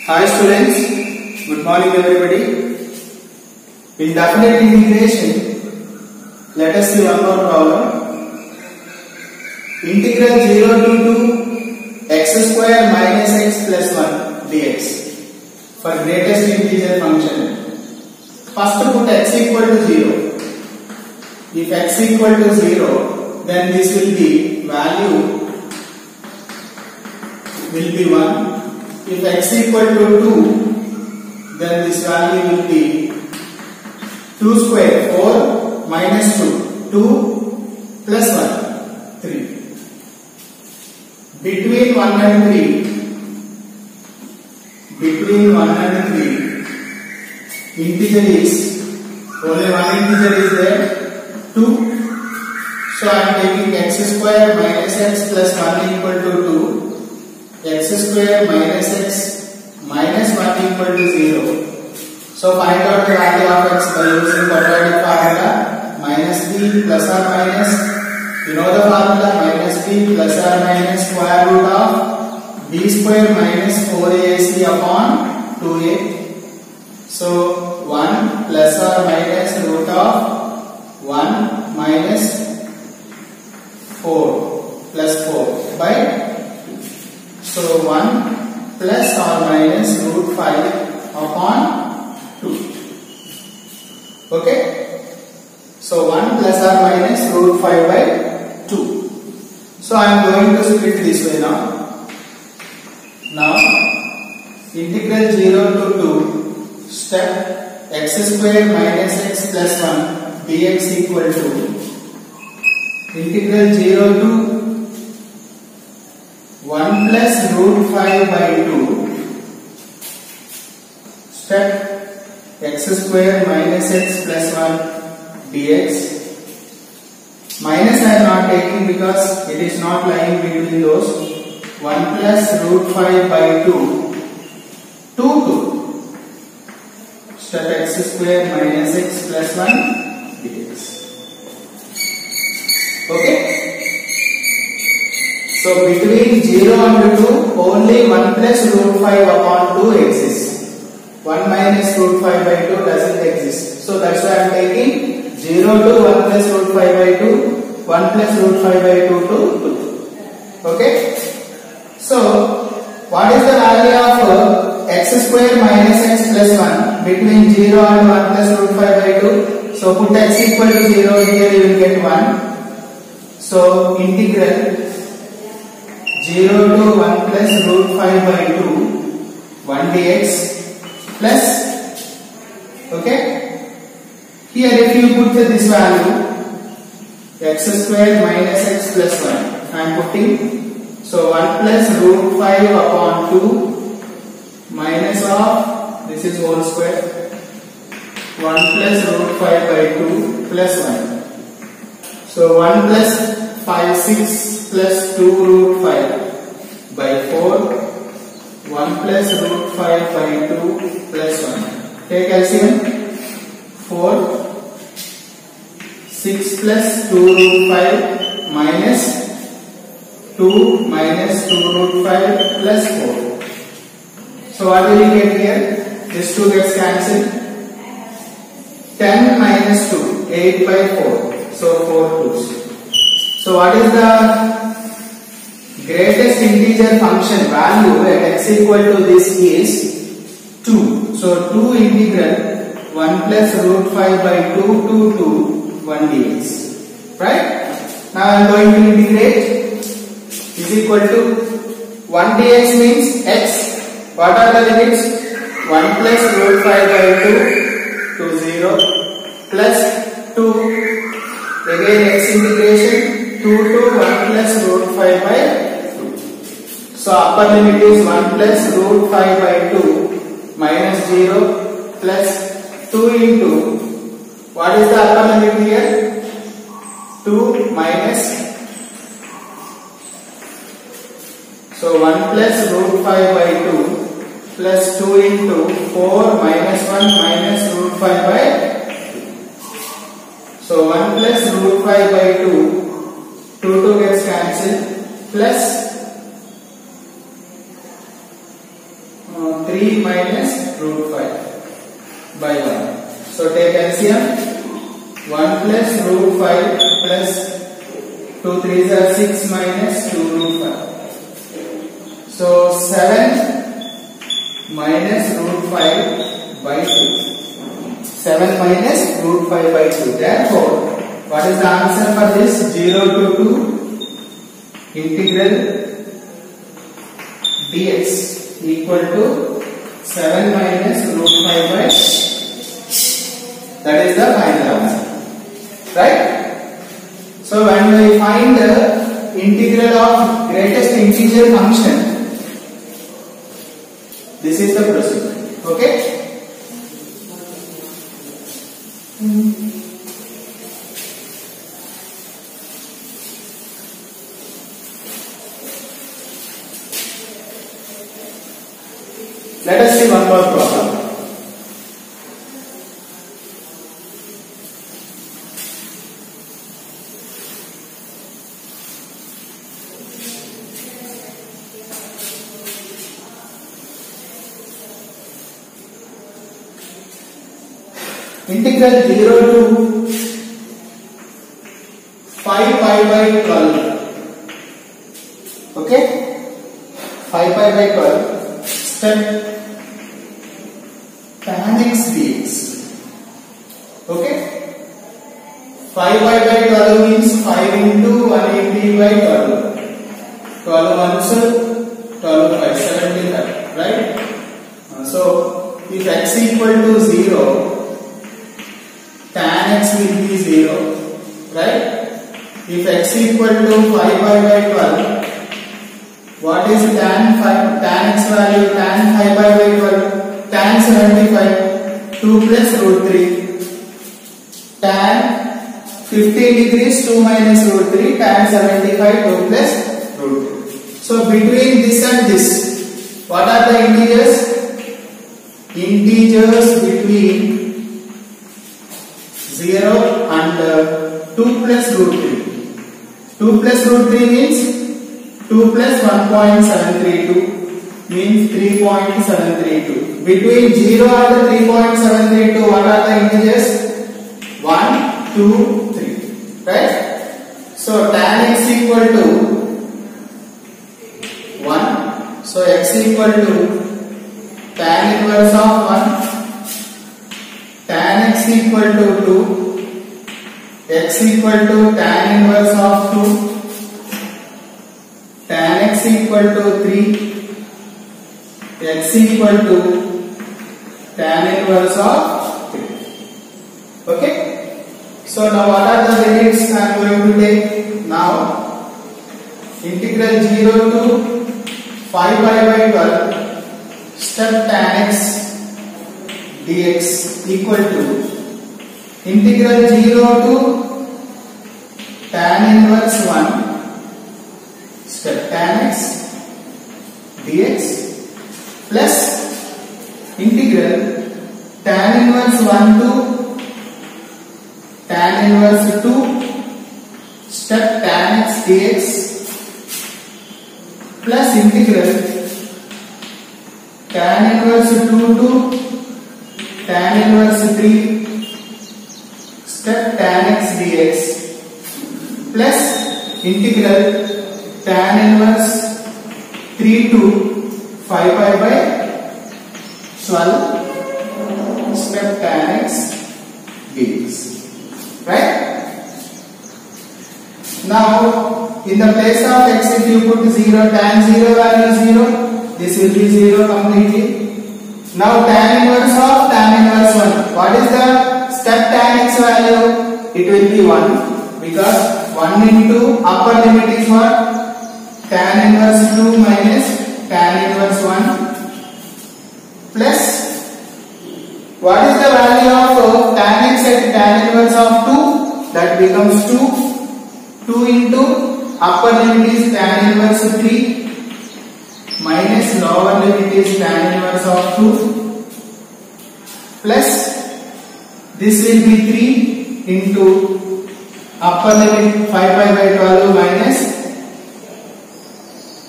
Hi students, good morning everybody. In definite integration, let us see one more problem. Integral 0 to 2 x square minus x plus 1 dx for greatest integer function. First put x equal to 0. If x equal to 0, then this will be value will be 1. If x equal to 2, then this value will be 2 square 4 minus 2 2 plus 1 3. Between 1 and 3 integer is only one integer is there 2. So I am taking x square minus x plus 1 equal to 2. X square minus x minus 1 equal to 0. So find out the value of x by using quadratic formula minus b plus or minus. You know the formula minus b plus or minus square root of b square minus 4ac upon 2a. So 1 plus or minus root of 1 minus 4 plus 4 by. So 1 plus or minus root 5 upon 2. Okay. So 1 plus or minus root 5 by 2. So I am going to split this way now. Now integral 0 to 2 step x square minus x plus 1 dx equal to integral 0 to 1 plus root 5 by 2 step x square minus x plus 1 dx. Minus I am not taking because it is not lying between those. 1 plus root 5 by 2 2 step x square minus x plus 1 dx. Okay. So between 0 and 2 only 1 plus root 5 upon 2 exists. 1 minus root 5 by 2 doesn't exist. So that's why I am taking 0 to 1 plus root 5 by 2, 1 plus root 5 by 2 to 2. Okay. So what is the value of x square minus x plus 1 between 0 and 1 plus root 5 by 2? So put x equal to 0 here, you will get 1. So integral 0 to 1 plus root 5 by 2 1 dx plus, okay, here if you put this value x square minus x plus 1 I am putting, so 1 plus root 5 upon 2 minus of this is whole square 1 plus root 5 by 2 plus 1. So 1 plus 5 6 plus 2 root 5 by 4 1 plus root 5 by 2 plus 1. Take LCM 4 6 plus 2 root 5 minus 2 minus 2 root 5 plus 4. So what will you get here? This 2 gets cancelled. 10 minus 2 8 by 4. So 4 2's. So what is the greatest integer function value at x equal to this is 2. So 2 integral 1 plus root 5 by 2 to 2 1 dx. Right? Now I am going to integrate is equal to 1 dx means x. What are the limits? 1 plus root 5 by 2 to 0 plus 2 again x integration 2 to 1 plus root 5 by 2. So upper limit is 1 plus root 5 by 2 minus 0 plus 2 into what is the upper limit here? 2 minus, so 1 plus root 5 by 2 plus 2 into 4 minus 1 minus root 5 by 2. So 1 plus root 5 by 2 2 gets cancelled plus 3 minus root 5 by 1. So take LCM. 1 plus root 5 plus 2 3s are 6 minus 2 root 5. So 7 minus root 5 by 2. 7 minus root 5 by 2. Therefore, what is the answer for this? 0 to 2 integral dx equal to 7 minus root 5 by 2. That is the final answer. Right? So when we find the integral of greatest integer function, this is the procedure. Okay? Let us see one more problem. Integral 0 to 5 pi by 12. Okay? 5 pi by 12. Step tan x dx. Okay? 5 pi by 12 means 5 into 180 by 12. 12 ones, 12 by 75. Right? So, if x equal to 0, tan x will be 0, right? If x equal to 5 pi by 12, what is tan x value? Tan 5 pi by 12, tan 75, 2 plus root 3. Tan 15 degrees, 2 minus root 3, tan 75, 2 plus root 3. So between this and this, what are the integers? Integers between 0 and 2 plus root 3. 2 plus root 3 means 2 plus 1.732 means 3.732. Between 0 and 3.732, what are the integers? 1, 2, 3. Right? So tan x equal to 1. So x equal to tan inverse of 1. Tan x equal to 2, x equal to tan inverse of 2, tan x equal to 3, x equal to tan inverse of 3. Okay? So now what are the limits I am going to take? Now, integral 0 to 5 pi by 12, step tan x dx equal to integral 0 to tan inverse 1 step tan x dx plus integral tan inverse 1 to tan inverse 2 step tan x dx plus integral tan inverse 2 to tan inverse 3 step tan x dx plus integral tan inverse 3 to 5 pi by 12 step tan x dx. Right? Now in the place of x, if you put 0, tan 0 value 0, this will be 0 completely. Now tan inverse of tan inverse 1. What is the step tan x value? It will be 1 because 1 into upper limit is what? Tan inverse 2 minus tan inverse 1 plus what is the value of tan x at tan inverse of 2? That becomes 2. 2 into upper limit is tan inverse 3 minus lower limit is tan inverse of 2 plus this will be 3 into upper limit 5 pi by 12 minus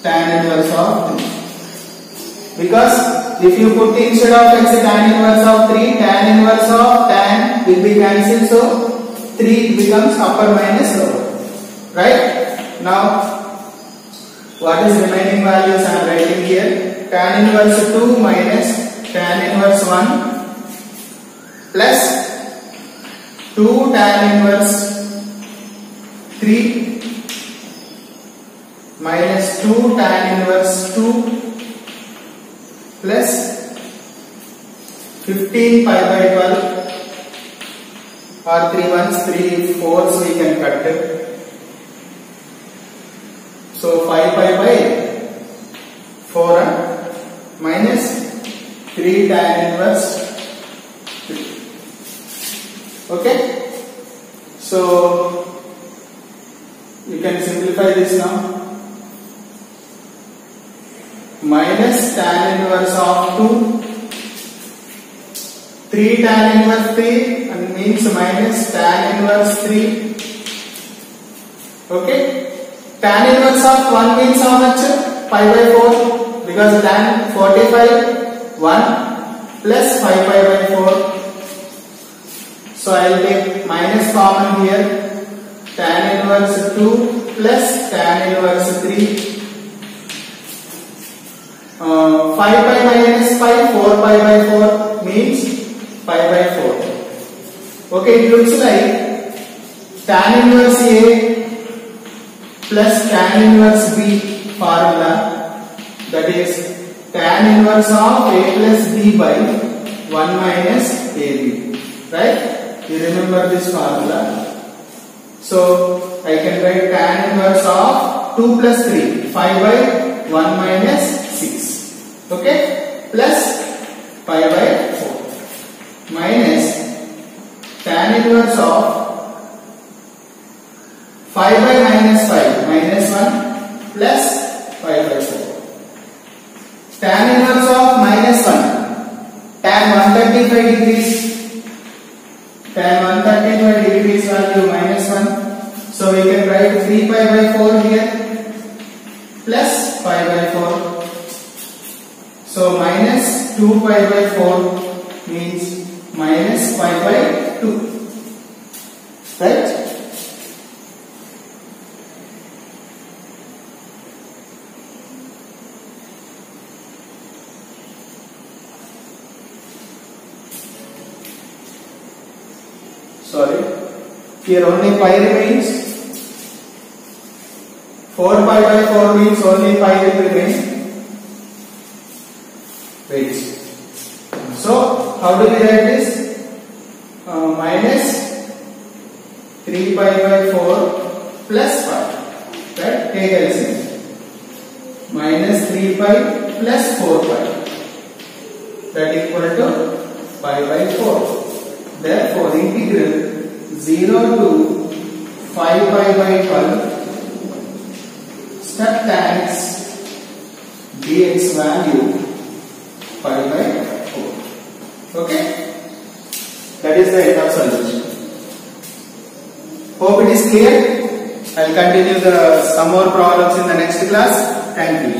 tan inverse of 3 because if you put instead of x tan inverse of 3, tan inverse of tan will be cancelled, so 3 becomes upper minus lower. Right? Now what is remaining values I am writing here? Tan inverse 2 minus tan inverse 1 plus 2 tan inverse 3 minus 2 tan inverse 2 plus 15 pi by 12 or 3 ones 3 4s we can cut it. So 5 pi by 4 minus 3 tan inverse 3. Okay? So you can simplify this now. Minus tan inverse of 2, 3 tan inverse 3 and means minus tan inverse 3. Okay? Tan inverse of 1 means how much? Pi by 4, because tan 45 1 plus 5 pi by 4. So I will take minus common here. Tan inverse 2 plus tan inverse 3. 5 pi minus pi, 4 pi by 4 means pi by 4. Okay, it looks like tan inverse A plus tan inverse B formula, that is tan inverse of A plus B by 1 minus AB. Right? You remember this formula. So I can write tan inverse of 2 plus 3, 5 by 1 minus 6. Okay? Plus pi by 4 minus tan inverse of 5 by minus 5 minus 1 plus pi by 4. Tan inverse of minus 1, tan 135 degrees, tan 135 degrees value minus 1. So we can write 3 pi by 4 here plus pi by 4. So minus 2 pi by 4 means minus pi by 2. Right? Sorry, here only pi remains. 4 pi by 4 means only pi will remain. Wait. So how do we write this? Minus 3 pi by 4 plus pi. Right? Take LCM. Minus 3 pi plus 4 pi. That equal to pi by 4. Therefore, integral 0 to 5 pi by 12 step tan x dx value pi by 4. Okay? That is the end of solution. Hope it is clear. I will continue some more problems in the next class. Thank you.